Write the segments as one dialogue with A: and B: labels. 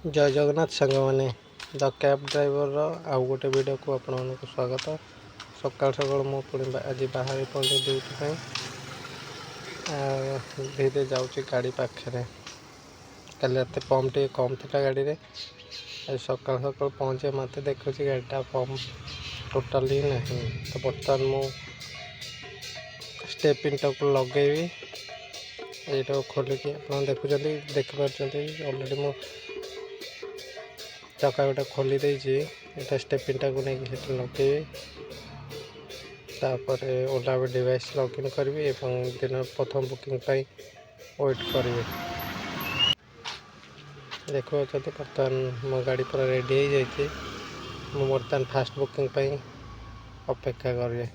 A: जय जगन्नाथ सांग मैंने द कैब ड्राइवर आउ गोटे वीडियो को आपण मानक स्वागत। सकाल सकाल मु पुणी आज बाहर पहुँचे ड्यूटी धीरे जाऊँगी गाड़ी पाखे। कल रात पंप टे कम था गाड़ी रे। आज सकाल सकाल पहुँचे मत देखुच गाड़ीटा पंप टोटाल ही नहीं। तो बर्तमान मु स्टेपिन टाक लगे ये खोलिकी आप देखिपुर ऑलरेडी मु चका गोटे खोली देटा स्टेपिनटा को लेकिन लगे ओला डिवाइस लॉगिन करी दिन प्रथम बुकिंग वेट करी। देखो बर्तमान मो गाड़ी पूरा रेडी हो जाए। बर्तमान फास्ट बुकिंग अपेक्षा करें।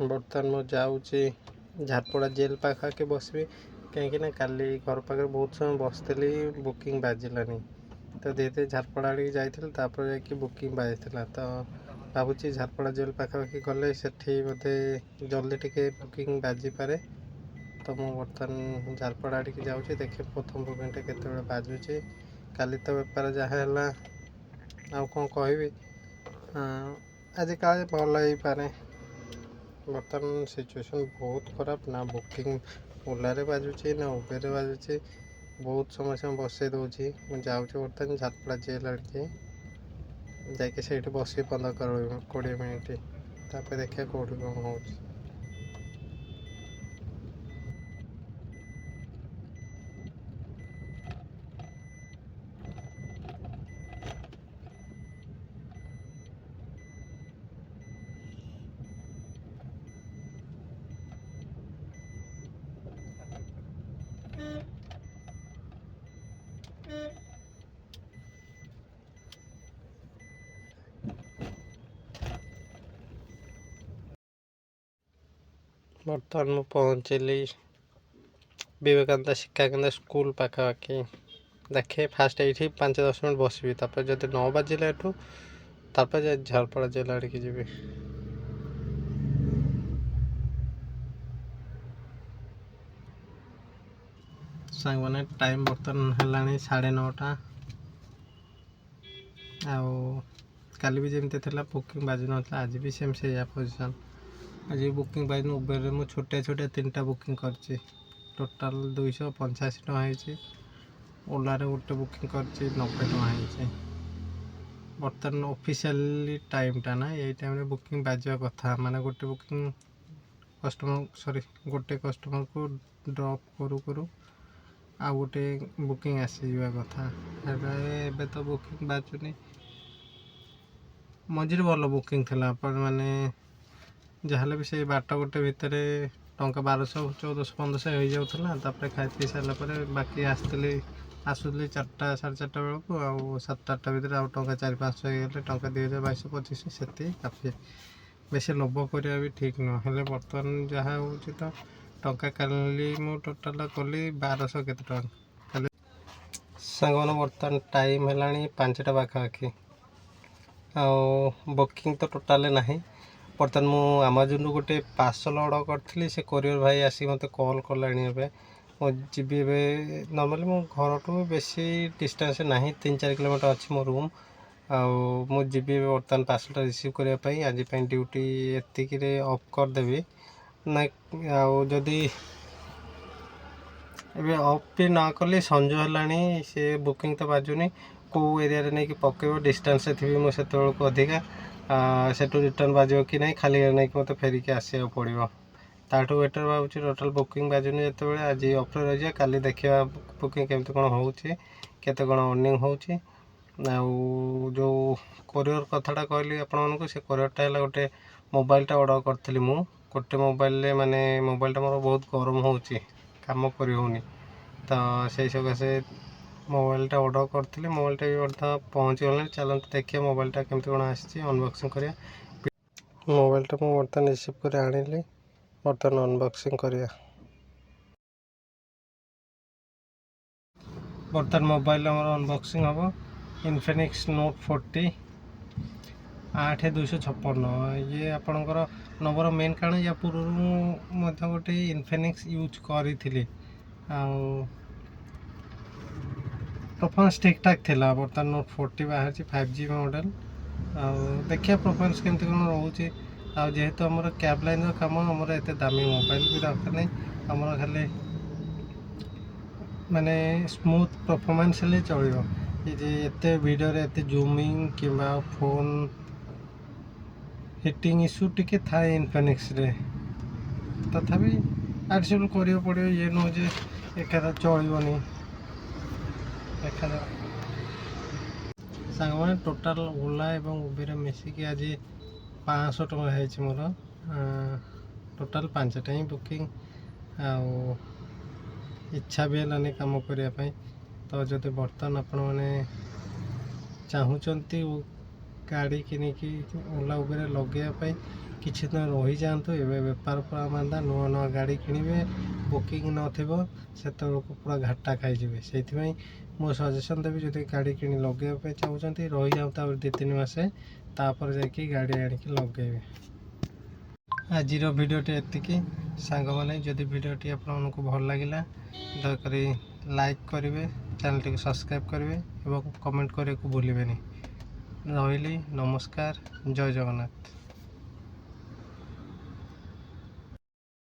A: बर्तमान मु जाऊँगी झारपड़ा जेल पाखे बसबी कहीं काली घर पाखे बहुत समय बसती बुकिंग बाजिलानी। तो धीरे झारपड़ा आड़ी जापर बुकिंग बाजी तो भावुँ झारपड़ा जेल पाखापाखि गले से बोधे जल्दी टिके बुकिंग बाजी पारे। तो मु बर्तमान झारपड़ा आड़ी जाऊँगी देखे प्रथम बुकिंगटा केत बाजुचे। काली तो बेपार जहाँ है कौन कहि आज का भल हो पारे। बर्तमान सिचुएशन बहुत खराब ना बुकिंग ओलारे बाजुचे ना उबेर बाजुचे बहुत समस्या बसई दूसरी। मुझे बर्तमान झारपड़ा जेल आड़े जाकि बस 15-20 मिनिट तापर देखा कौटी कौन हो। बर्तमान मु पहुँचली विवेकानंद शिक्षा केन्द्र स्कूल पाखापाखि। देखे फास्ट ये 5-10 मिनट बसबी तापर जब 9 बाजिले एठू तापर झारपड़ा जेल आड़ की जी। सांग मैंने टाइम बर्तमान है 9:30। काली भी जमी थी बुकिंग बाजू ना आज भी सेम से पोजिशन। आज बुकिंग बाजू उबेर मुझे छोटे छोटे 3टा बुकिंग कर टोटाल 285 टଙ୍କା। ओलारे गोटे बुकिंग कर 90 टଙ୍କା। बर्तमान ऑफिशियली टाइमटा ना यही टाइम बुकिंग बाजा कथा माने गोटे बुकिंग कस्टमर गोटे कस्टमर को ड्रॉप करू करू आ गोटे बुकिंग आसी जावा कथा। एबे तो बुकिंग बाजुनी मझे भल बुकिंग थी माने जहाँ भी से 12 गोटे भितर टंका 1200-1400-1500 हो जाऊला। खाई पी सारापर बाकी आसुली 4टा 4:30 बेलू आ 7-8 भितर आउ टंका 400-500 हो टंका 2000-2200-2500 से काफी। बेस लोभ करवा भी ठीक नुह। हेले बर्तमान जहाँ हो तो टंका काली मु टोटाल कली 1200 केते टଙ୍କା। सांग मैंने बर्तमान टाइम है 5टा पाखापाखि बुकिंग तो टोटाल ना। बर्तमान मु आमाजोन गोटे पार्सल ऑर्डर करी से कोरियर भाई आसिक मत कॉल कला। जी नॉर्मली मो घर टू बेसी डिस्टेंस ना 3-4 किलोमीटर अच्छी मो रूम जी बर्तमान पार्सलटा रिसीव करने आज ड्यूटी एतिक ऑफ करदेवी ना। जदि ए ऑफ भी ना कली संज है से बुकिंग तो बाजुनी कौ एरिया नहीं कि पकेब डिस्टेंस थी मुझे को अधिका सेटू रिटर्न बाजो कि नहीं खाली नहीं कि मत फेरिकी आसा पड़ो। ताठू बेटर भावुँ टोटाल बुकिंग बाजुनी जो आज ऑफर रही काली देखा बुकिंग केमती कौन होते कौन अर्निंग हो। जो कोरियर कथाटा कहली आपको से कोरियरटा है गोटे मोबाइलटा ऑर्डर करी मु गोटे मोबाइल माने मोबाइलटा मोर बहुत गरम हो काम कर होनी। तो से सकाशे मोबाइलटा ऑर्डर करी मोबाइलटा भी बर्तमान पहुँची गला। चलते देखिए मोबाइलटा केमती कौन आसी अनबॉक्सिंग करिया। मोबाइलटा मुझे बर्तमान रिसीव कर आनिली बर्तमान अनबॉक्सिंग करिया। बर्तमान मोबाइल अनबॉक्सिंग हम इन्फिनिक्स नोट 40 8256 ଇଏ ଆପଣଙ୍କର ନମ୍ବର ମେନ୍ କାରଣ ୟା ପୂର୍ବରୁ ମୁଁ ମଧ୍ୟ ଗୋଟେ ଇନଫିନିକ୍ସ ୟୁଜ୍ କରିଥିଲି ଆଉ ପରଫର୍ମାନ୍ସ ଠିକ୍ଠାକ୍ ଥିଲା। ବର୍ତ୍ତମାନ ନୋଟ୍ 40 ବାହାରିଛି 5G ମଡ଼େଲ୍ ଆଉ ଦେଖିବା ପରଫର୍ମାନ୍ସ କେମିତି କ'ଣ ରହୁଛି। ଆଉ ଯେହେତୁ ଆମର କ୍ୟାବ୍ ଲାଇନ୍ର କାମ ଆମର ଏତେ ଦାମୀ ମୋବାଇଲ୍ ବି ଦରକାର ନାହିଁ, ଆମର ଖାଲି ମାନେ ସ୍ମୁଥ୍ ପରଫର୍ମାନ୍ସ ହେଲେ ଚଳିବ। ଯେ ଏତେ ଭିଡ଼ିଓରେ ଏତେ ଜୁମିଂ କିମ୍ବା ଫୋନ୍ ହିଟିଂ ଇସ୍ୟୁ ଟିକେ ଥାଏ ଇନଫିନିକ୍ସରେ, ତଥାପି ଆଡ଼ଜଷ୍ଟ କରିବାକୁ ପଡ଼ିବ। ଇଏ ନୁହେଁ ଯେ ଏକାଥରେ ଚଳିବନି। ଦେଖାଯାଉ ସାଙ୍ଗମାନେ, ଟୋଟାଲ୍ ଓଲା ଏବଂ ଉବେର ମିଶିକି ଆଜି 500 ଟଙ୍କା ହେଇଛି ମୋର। ଟୋଟାଲ୍ 5ଟା ହିଁ ବୁକିଂ ଆଉ ଇଚ୍ଛା ବି ହେଲାନି କାମ କରିବା ପାଇଁ। ତ ଯଦି ବର୍ତ୍ତମାନ ଆପଣମାନେ ଚାହୁଁଛନ୍ତି ଗାଡ଼ି କିଣିକି ଓଲା ଉବେର ଲଗାଇବା ପାଇଁ, କିଛି ଦିନ ରହିଯାଆନ୍ତୁ। ଏବେ ବେପାର ପୁରା ମାନ୍ଦା, ନୂଆ ନୂଆ ଗାଡ଼ି କିଣିବେ, ବୁକିଂ ନଥିବ, ସେତେବେଳକୁ ପୁରା ଘାଟା ଖାଇଯିବେ। ସେଇଥିପାଇଁ ମୁଁ ସଜେସନ୍ ଦେବି, ଯଦି ଗାଡ଼ି କିଣି ଲଗାଇବା ପାଇଁ ଚାହୁଁଛନ୍ତି ରହିଯାଆନ୍ତୁ ଆହୁରି 2-3 ମାସ, ତାପରେ ଯାଇକି ଗାଡ଼ି ଆଣିକି ଲଗାଇବେ। ଆଜିର ଭିଡ଼ିଓଟି ଏତିକି ସାଙ୍ଗମାନେ। ଯଦି ଭିଡ଼ିଓଟି ଆପଣମାନଙ୍କୁ ଭଲ ଲାଗିଲା ଦୟାକରି ଲାଇକ୍ କରିବେ, ଚ୍ୟାନେଲଟିକୁ ସବସ୍କ୍ରାଇବ୍ କରିବେ ଏବଂ କମେଣ୍ଟ କରିବାକୁ ଭୁଲିବେନି। ରହିଲି, ନମସ୍କାର, ଜୟ ଜଗନ୍ନାଥ।